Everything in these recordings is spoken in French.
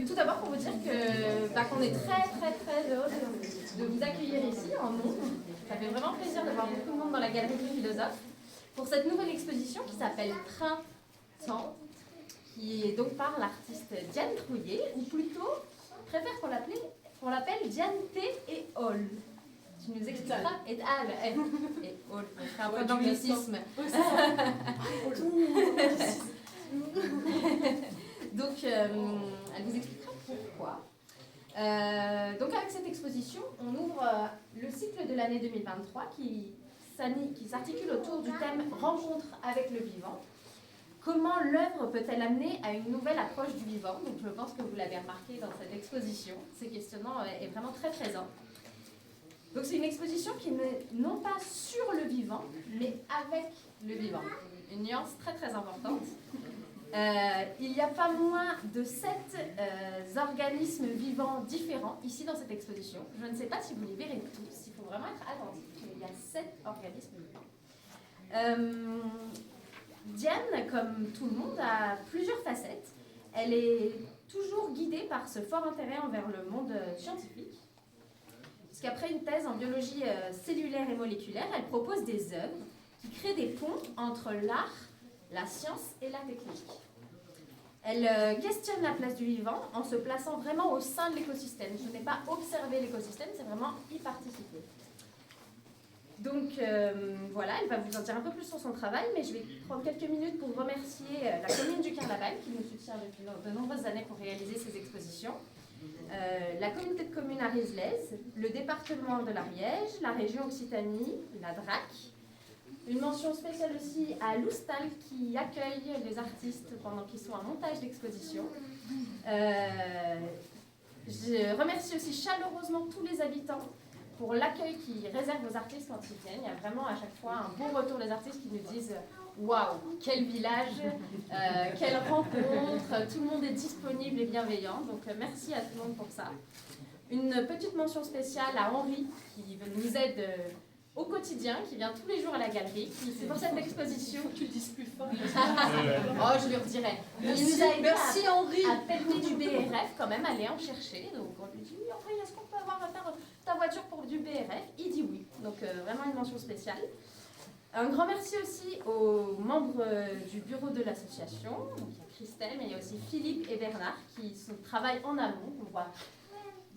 Tout d'abord pour vous dire qu'on est très heureux de vous accueillir ici en nombre. Ça fait vraiment plaisir de voir beaucoup de monde dans la galerie du philosophe pour cette nouvelle exposition qui s'appelle Printemps, qui est donc par l'artiste Diane Trouillet, ou plutôt, je préfère qu'on l'appelle Diane T. et Hall. Tu nous expliqueras et Hall. On fait un peu d'anglicisme. Donc, elle vous expliquera pourquoi. Donc, avec cette exposition, on ouvre le cycle de l'année 2023 qui s'articule autour du thème « Rencontre avec le vivant ». Comment l'œuvre peut-elle amener à une nouvelle approche du vivant? Donc, je pense que vous l'avez remarqué dans cette exposition. Ce questionnement est vraiment très présent. Donc, c'est une exposition qui n'est non pas sur le vivant, mais avec le vivant. Une nuance très importante. Il n'y a pas moins de 7 organismes vivants différents ici dans cette exposition. Je ne sais pas si vous les verrez tous, il faut vraiment être attentif. Il y a 7 organismes vivants. Diane, comme tout le monde, a plusieurs facettes. Elle est toujours guidée par ce fort intérêt envers le monde scientifique. Puisqu'après une thèse en biologie cellulaire et moléculaire, elle propose des œuvres qui créent des ponts entre l'art, la science et la technique. Elle questionne la place du vivant en se plaçant vraiment au sein de l'écosystème. Ce n'est pas observer l'écosystème, c'est vraiment y participer. Donc voilà, elle va vous en dire un peu plus sur son travail, mais je vais prendre quelques minutes pour remercier la commune du Carnaval qui nous soutient depuis de nombreuses années pour réaliser ces expositions. La communauté de communes à Rizelez, le département de l'Ariège, la région Occitanie, la DRAC. Une mention spéciale aussi à Loustal qui accueille les artistes pendant qu'ils sont en montage d'exposition. Je remercie aussi chaleureusement tous les habitants pour l'accueil qu'ils réservent aux artistes quand ils viennent. Il y a vraiment à chaque fois un beau retour des artistes qui nous disent « Waouh, quel village, quelle rencontre, tout le monde est disponible et bienveillant. » Donc merci à tout le monde pour ça. Une petite mention spéciale à Henri qui nous aide au quotidien, qui vient tous les jours à la galerie. C'est pour cette exposition. Tu le dises plus fort. Oh, je lui redirai. Il nous a aidé à pelleter du BRF quand même, aller en chercher. Donc on lui dit oui, Henri, est-ce qu'on peut avoir à faire ta voiture pour du BRF? Il dit oui. Donc vraiment une mention spéciale. Un grand merci aussi aux membres du bureau de l'association. Donc il y a Christelle, mais il y a aussi Philippe et Bernard qui travaillent en amont.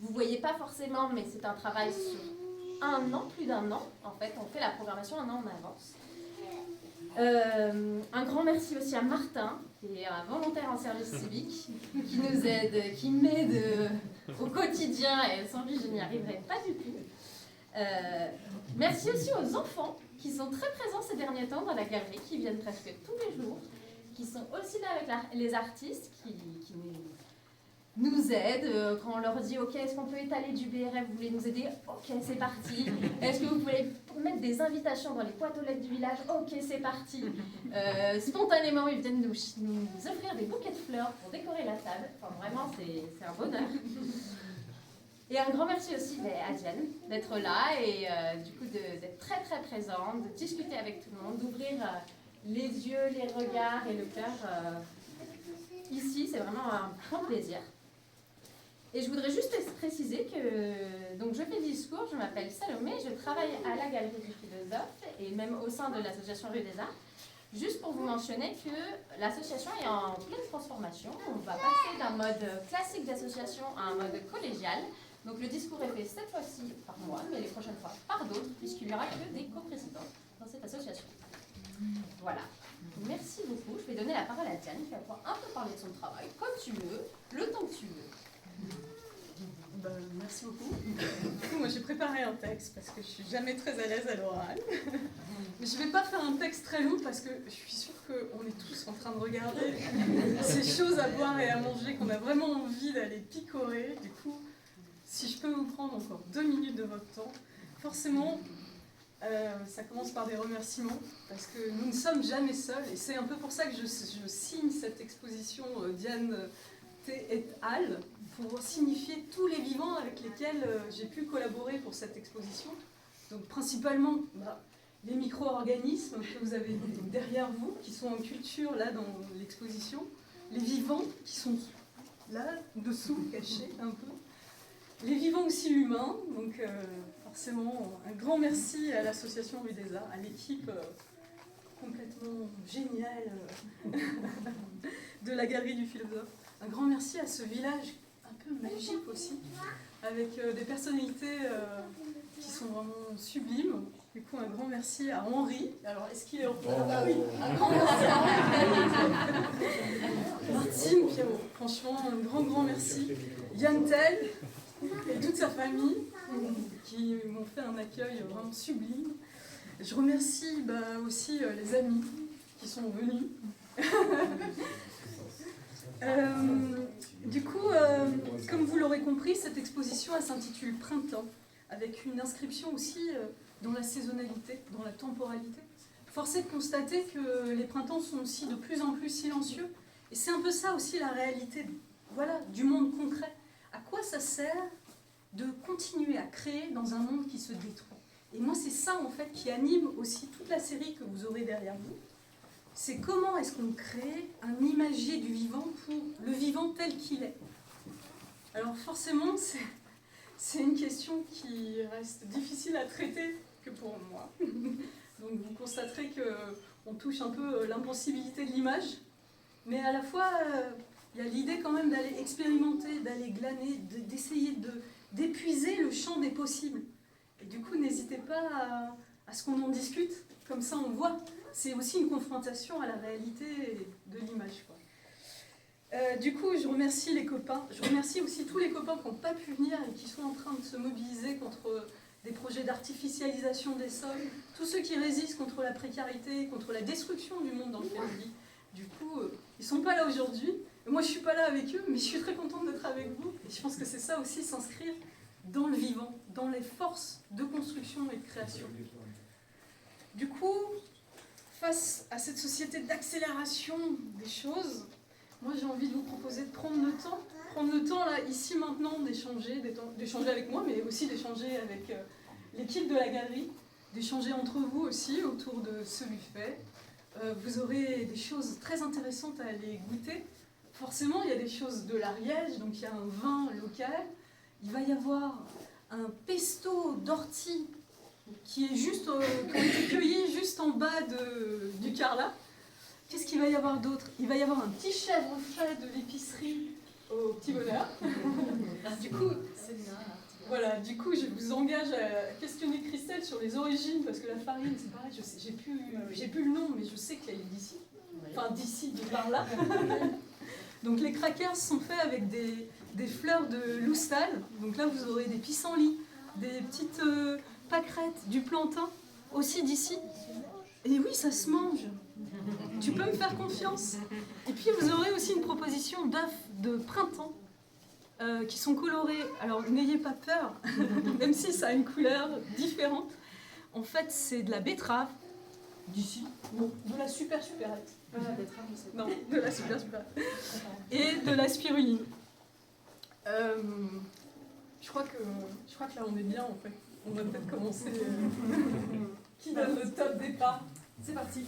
Vous ne voyez pas forcément, mais c'est un travail sur plus d'un an, en fait, on fait la programmation un an en avance. Un grand merci aussi à Martin, qui est un volontaire en service civique, qui nous aide, qui m'aide au quotidien, et sans lui je n'y arriverai pas du tout. Merci aussi aux enfants, qui sont très présents ces derniers temps dans la galerie, qui viennent presque tous les jours, qui sont aussi là avec les artistes, qui nous aident quand on leur dit ok, est-ce qu'on peut étaler du BRF, vous voulez nous aider, ok, c'est parti. Est-ce que vous pouvez mettre des invitations dans les boîtes aux lettres du village, ok, c'est parti. Spontanément ils viennent nous offrir des bouquets de fleurs pour décorer la table. Enfin vraiment c'est un bonheur. Et un grand merci aussi à Diane d'être là et du coup d'être très présente, de discuter avec tout le monde, d'ouvrir les yeux, les regards et le cœur ici, c'est vraiment un grand plaisir. Et je voudrais juste préciser que donc je fais le discours, je m'appelle Salomé, je travaille à la Galerie du Philosophe et même au sein de l'association Rue des Arts. Juste pour vous mentionner que l'association est en pleine transformation. On va passer d'un mode classique d'association à un mode collégial. Donc le discours est fait cette fois-ci par moi, mais les prochaines fois par d'autres, puisqu'il n'y aura que des coprésidents dans cette association. Voilà. Merci beaucoup. Je vais donner la parole à Diane qui va pouvoir un peu parler de son travail, comme tu veux, le temps que tu veux. Merci beaucoup. Du coup, moi j'ai préparé un texte parce que je suis jamais très à l'aise à l'oral. Mais je ne vais pas faire un texte très long parce que je suis sûre qu'on est tous en train de regarder ces choses à boire et à manger qu'on a vraiment envie d'aller picorer. Du coup, si je peux vous prendre encore 2 minutes de votre temps, forcément, ça commence par des remerciements parce que nous ne sommes jamais seuls et c'est un peu pour ça que je signe cette exposition Diane T. et al. Pour signifier tous les vivants avec lesquels j'ai pu collaborer pour cette exposition. Donc principalement les micro-organismes que vous avez derrière vous, qui sont en culture là dans l'exposition, les vivants qui sont là, dessous, caché un peu. Les vivants aussi l'humain, donc forcément un grand merci à l'association Rue des Arts, à l'équipe complètement géniale de la Galerie du Philosophe. Un grand merci à ce village un peu magique aussi, avec des personnalités qui sont vraiment sublimes. Du coup, un grand merci à Henri. Alors, est-ce qu'il est en oui, un grand merci à Henri. Martine Pierrot, franchement, un grand merci. Yann Tell et toute sa famille qui m'ont fait un accueil vraiment sublime. Je remercie aussi les amis qui sont venus. Du coup, comme vous l'aurez compris, cette exposition elle s'intitule Printemps, avec une inscription aussi dans la saisonnalité, dans la temporalité. Force est de constater que les printemps sont aussi de plus en plus silencieux, et c'est un peu ça aussi la réalité, voilà, du monde concret. À quoi ça sert de continuer à créer dans un monde qui se détruit? Et moi, c'est ça en fait qui anime aussi toute la série que vous aurez derrière vous. C'est comment est-ce qu'on crée un imagier du vivant pour le vivant tel qu'il est. Alors forcément, c'est une question qui reste difficile à traiter que pour moi. Donc vous constaterez qu'on touche un peu l'impossibilité de l'image, mais à la fois, il y a l'idée quand même d'aller expérimenter, d'aller glaner, d'essayer d'épuiser le champ des possibles. Et du coup, n'hésitez pas à ce qu'on en discute, comme ça on voit. C'est aussi une confrontation à la réalité de l'image. Du coup, je remercie les copains. Je remercie aussi tous les copains qui n'ont pas pu venir et qui sont en train de se mobiliser contre des projets d'artificialisation des sols. Tous ceux qui résistent contre la précarité, contre la destruction du monde dans lequel on vit. Du coup, ils ne sont pas là aujourd'hui. Moi, je ne suis pas là avec eux, mais je suis très contente d'être avec vous. Et je pense que c'est ça aussi, s'inscrire dans le vivant, dans les forces de construction et de création. Du coup, face à cette société d'accélération des choses, moi j'ai envie de vous proposer de prendre le temps là, ici maintenant, d'échanger avec moi, mais aussi d'échanger avec l'équipe de la galerie, d'échanger entre vous aussi autour de ce buffet. Vous aurez des choses très intéressantes à aller goûter. Forcément, il y a des choses de l'Ariège, donc il y a un vin local. Il va y avoir un pesto d'ortie qui est juste, qui a été cueilli juste en bas du Carla. Qu'est-ce qu'il va y avoir d'autre? Il va y avoir un petit chèvre frais de l'épicerie au Petit Bonheur. Du coup, voilà, du coup, je vous engage à questionner Christelle sur les origines, parce que la farine, c'est pareil, j'ai plus le nom, mais je sais qu'elle est d'ici. Enfin, d'ici, de par là. Donc les crackers sont faits avec des fleurs de loustal. Donc là, vous aurez des pissenlits, des petites pâquerettes, du plantain, aussi d'ici. Et oui, ça se mange. Tu peux me faire confiance. Et puis vous aurez aussi une proposition d'œufs de printemps qui sont colorés. Alors n'ayez pas peur, même si ça a une couleur différente. En fait, c'est de la betterave d'ici. Bon, de la superette. Non, de la superette. Et de la spiruline. Je crois que là on est bien en fait. On va peut-être commencer. Qui donne le top départ? C'est parti.